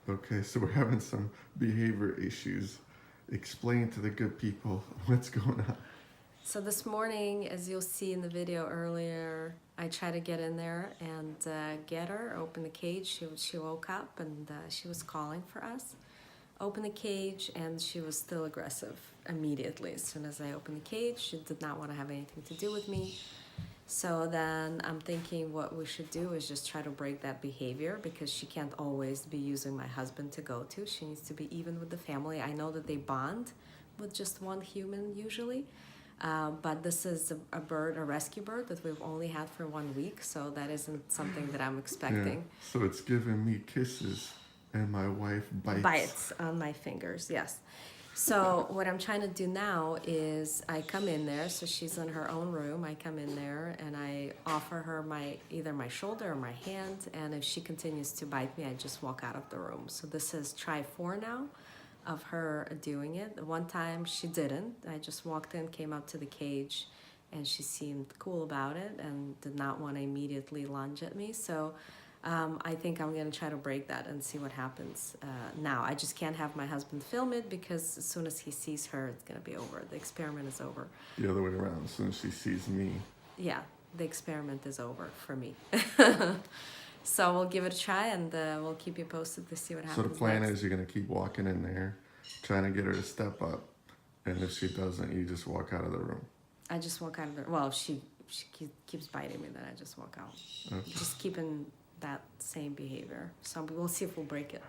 Okay, so we're having some behavior issues. Explain to the good people what's going on. So this morning, as you'll see in the video earlier, I tried to get in there and get her, open the cage. She woke up and she was calling for us. Open the cage and she was still aggressive immediately. As soon as I opened the cage, she did not want to have anything to do with me. So then I'm thinking what we should do is just try to break that behavior, because she can't always be using my husband to go to. She needs to be even with the family. I know that they bond with just one human usually. But this is a bird, a rescue bird that we've only had for 1 week, so that isn't something that I'm expecting. Yeah, so it's giving me kisses and my wife bites. Bites on my fingers, yes. So what I'm trying to do now is I come in there, so she's in her own room. I come in there and I offer her either my shoulder or my hand, and if she continues to bite me, I just walk out of the room. So this is try 4 now of her doing it. One time she didn't. I just walked in, came up to the cage, and she seemed cool about it and did not want to immediately lunge at me. So I think I'm going to try to break that and see what happens now. I just can't have my husband film it, because as soon as he sees her, it's going to be over. The experiment is over. The other way around, as soon as she sees me. Yeah, the experiment is over for me. So we'll give it a try, and we'll keep you posted to see what happens. So the plan next. is you're going to keep walking in there, trying to get her to step up. And if she doesn't, you just walk out of the room. I just walk out of the... Well, she keeps biting me, then I just walk out. Okay. Just keeping that same behavior. So we'll see if we'll break it.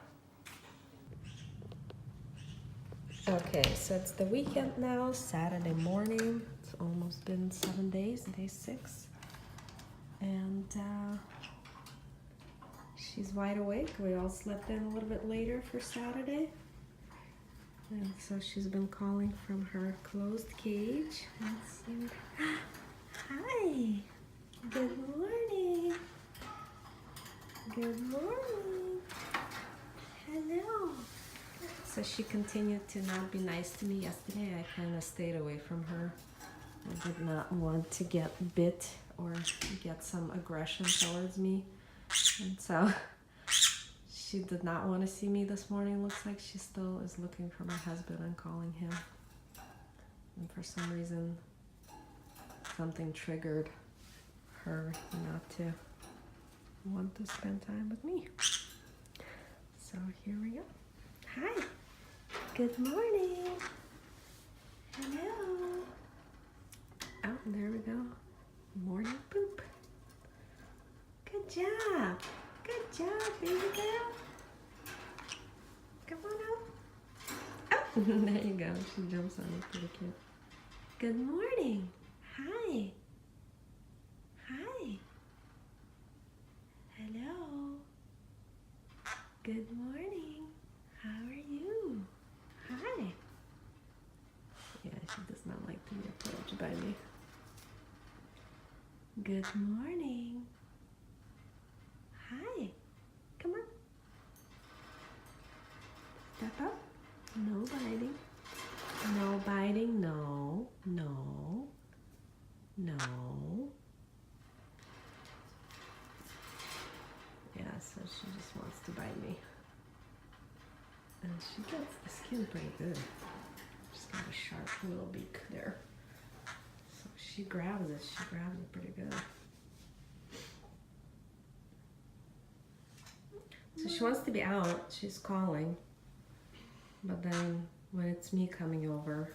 Okay, so it's the weekend now, Saturday morning. It's almost been 7 days, day 6. And she's wide awake. We all slept in a little bit later for Saturday. And so she's been calling from her closed cage. Let's see. Hi. Good morning. Good morning. Hello. So she continued to not be nice to me yesterday. I kind of stayed away from her. I did not want to get bit or get some aggression towards me. And so she did not want to see me this morning. Looks like she still is looking for my husband and calling him. And for some reason, something triggered her not to want to spend time with me. So here we go. Hi. Good morning. Hello. Oh, there we go. Morning poop. Good job. Good job, baby girl. Come on out. Oh, there you go. She jumps on it. Pretty cute. Good morning. Hi. Hi. Hello. Good morning. How are you? Hi. Yeah, she does not like to be approached by me. Good morning. Hi. Come on. Step up. No biting. No biting. No. No. No. Yeah, so she just wants to bite me. And she gets the skin pretty good. She's got a sharp little beak there. So she grabs it. She grabs it pretty good. So she wants to be out. She's calling. But then when it's me coming over,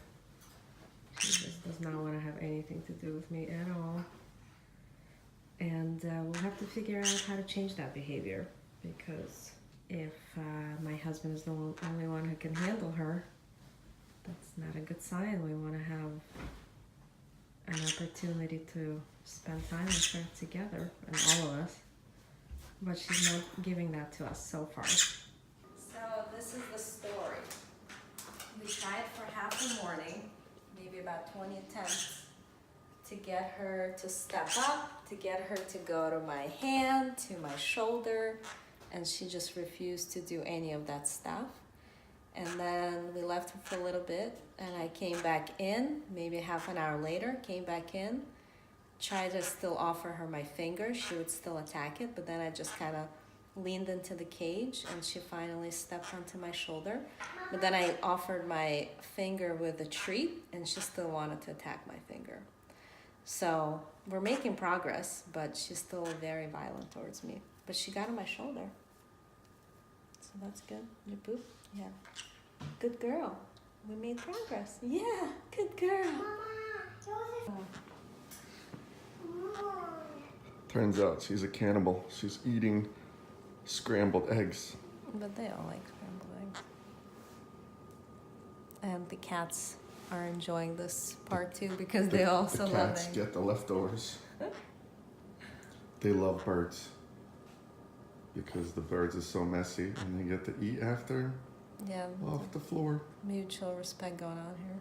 she just does not want to have anything to do with me at all. And we'll have to figure out how to change that behavior, because if my husband is the only one who can handle her, that's not a good sign. We want to have an opportunity to spend time with her together, and all of us. But she's not giving that to us so far. So this is the story. We tried for half the morning, maybe about 20 attempts, to get her to step up, to get her to go to my hand, to my shoulder, and she just refused to do any of that stuff. And then we left her for a little bit, and I came back in, maybe half an hour later, came back in, tried to still offer her my finger. She would still attack it, but then I just kind of leaned into the cage and she finally stepped onto my shoulder. But then I offered my finger with a treat and she still wanted to attack my finger. So we're making progress, but she's still very violent towards me. But she got on my shoulder. So that's good. You poop? Yeah. Good girl. We made progress. Yeah, good girl. Turns out she's a cannibal. She's eating scrambled eggs. But they all like scrambled eggs. And the cats are enjoying this part too because they also the love cats eggs. get the leftovers. They love birds because the birds are so messy and they get to eat after Yeah, off the floor. mutual respect going on here.